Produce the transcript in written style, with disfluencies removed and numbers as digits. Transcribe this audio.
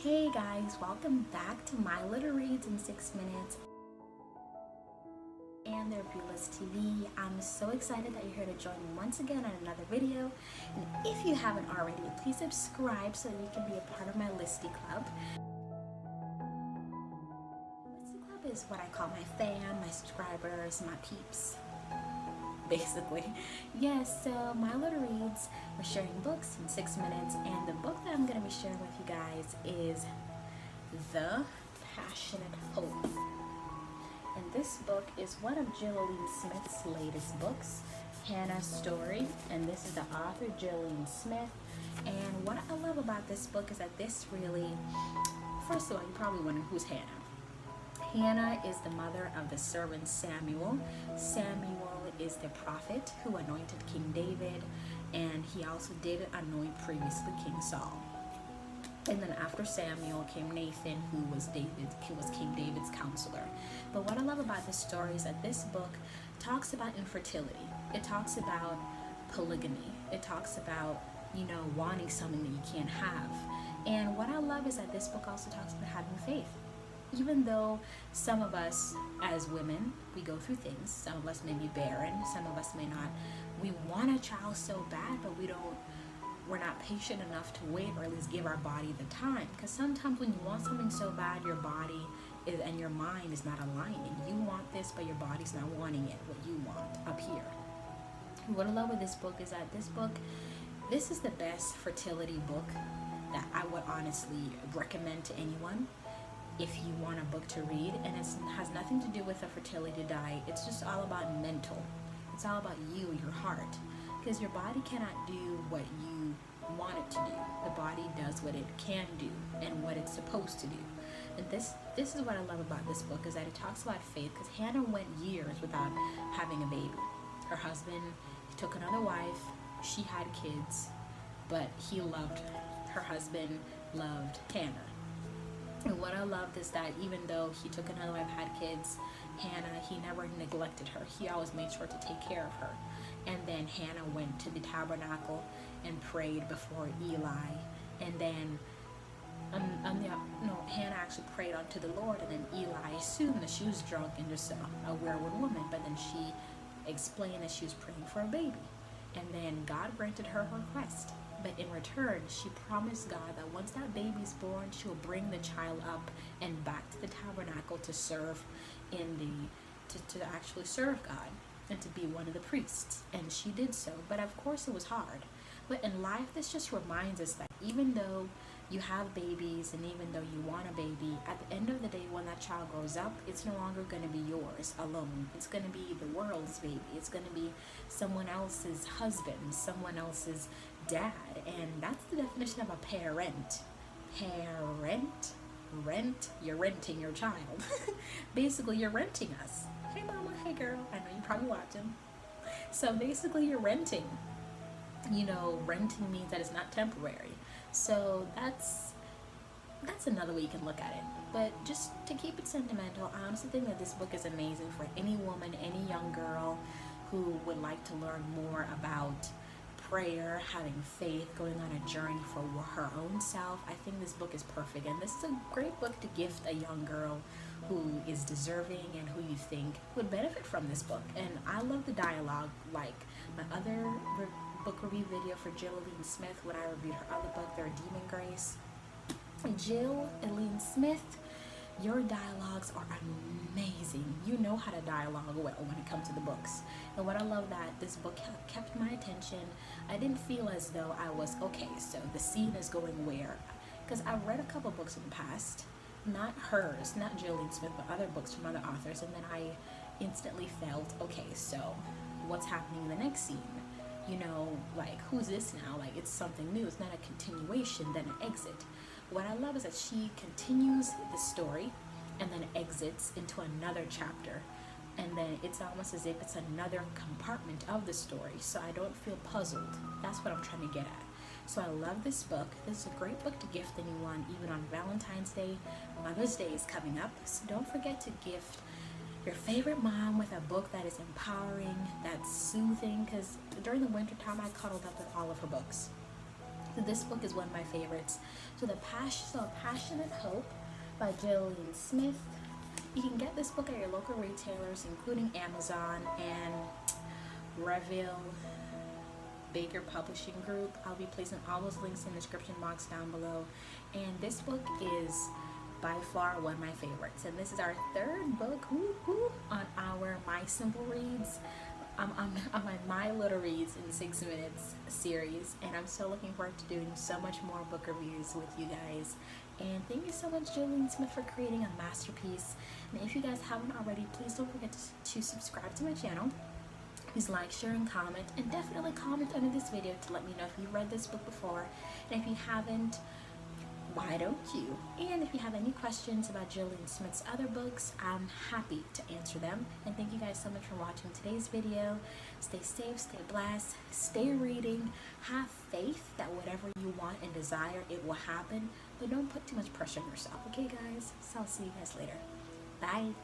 Hey guys, welcome back to my little reads in 6 minutes and their Viewless TV. I'm so excited that you're here to join me once again on another video. And if you haven't already, please subscribe so that you can be a part of my Listy Club. Listy Club is what I call my fam, my subscribers, my peeps. Basically. Yes, so my little reads, we're sharing books in 6 minutes, and the book that I'm going to be sharing with you guys is The Passionate Hope. And this book is one of Eileen Smith's latest books, Hannah's Story, and this is the author, Eileen Smith. And what I love about this book is that this really, first of all, you're probably wondering who's Hannah. Hannah is the mother of the servant Samuel. Samuel is the prophet who anointed King David, and he also did anoint previously King Saul. And then after Samuel came Nathan, who was King David's counselor. But what I love about this story is that this book talks about infertility. It talks about polygamy. It talks about, wanting something that you can't have. And what I love is that this book also talks about having faith. Even though some of us as women, we go through things, some of us may be barren, some of us may not. We want a child so bad, but we're not patient enough to wait, or at least give our body the time. Because sometimes when you want something so bad, your body and your mind is not aligning. You want this, but your body's not wanting it, what you want up here. What I love with this book is that this is the best fertility book that I would honestly recommend to anyone. If you want a book to read, and it has nothing to do with a fertility diet, it's just all about mental. It's all about you, your heart, because your body cannot do what you want it to do. The body does what it can do and what it's supposed to do. And this is what I love about this book, is that it talks about faith, because Hannah went years without having a baby. Her husband, he took another wife, she had kids, but he loved her husband, loved Hannah. And what I loved is that even though he took another wife, had kids, Hannah, he never neglected her. He always made sure to take care of her. And then Hannah went to the tabernacle and prayed before Eli. And then, Hannah actually prayed unto the Lord, and then Eli assumed that she was drunk and just a wayward woman. But then she explained that she was praying for a baby. And then God granted her request. But in return, she promised God that once that baby's born, she will bring the child up and back to the tabernacle to serve to actually serve God and to be one of the priests. And she did so. But of course, it was hard. But in life, this just reminds us that even though you have babies and even though you want a baby, at the end of the day, when that child grows up, it's no longer going to be yours alone. It's going to be the world's baby. It's going to be someone else's husband, someone else's dad. And that's the definition of a parent. Rent, you're renting your child. Basically, you're renting us. Hey mama, hey girl, I know you're probably watching. So basically, you're renting. Renting means that it's not temporary. So that's another way you can look at it. But just to keep it sentimental, I honestly think that this book is amazing for any woman, any young girl who would like to learn more about prayer, having faith, going on a journey for her own self. I think this book is perfect, and this is a great book to gift a young girl who is deserving and who you think would benefit from this book. And I love the dialogue, like my other book review video for Eileen Smith, when I reviewed her other book, Their Demon Grace. Eileen Smith, your dialogues are amazing. You know how to dialogue well when it comes to the books. And what I love that this book kept my attention. I didn't feel as though I was, okay, so the scene is going where? Because I've read a couple books in the past, not hers, not Eileen Smith, but other books from other authors, and then I instantly felt, okay, so what's happening in the next scene? Like, who's this now? Like, it's something new. It's not a continuation, then an exit. What I love is that she continues the story and then exits into another chapter. And then it's almost as if it's another compartment of the story. So I don't feel puzzled. That's what I'm trying to get at. So I love this book. This is a great book to gift anyone, even on Valentine's Day. Mother's Day is coming up. So don't forget to gift your favorite mom with a book that is empowering, that's soothing, because during the winter time I cuddled up with all of her books. So this book is one of my favorites. So Passionate Hope by Eileen Smith. You can get this book at your local retailers, including Amazon and Reville Baker Publishing Group. I'll be placing all those links in the description box down below. And this book is by far one of my favorites. And this is our third book on our My Simple Reads, on my Little Reads in 6 minutes series. And I'm so looking forward to doing so much more book reviews with you guys. And thank you so much, Eileen Smith, for creating a masterpiece. And if you guys haven't already, please don't forget to subscribe to my channel. Please like, share, and comment, and definitely comment under this video to let me know if you read this book before, and if you haven't, why don't you? And if you have any questions about Eileen Smith's other books, I'm happy to answer them. And thank you guys so much for watching today's video. Stay safe, stay blessed, stay reading, have faith that whatever you want and desire, it will happen, but don't put too much pressure on yourself, okay guys? So I'll see you guys later. Bye.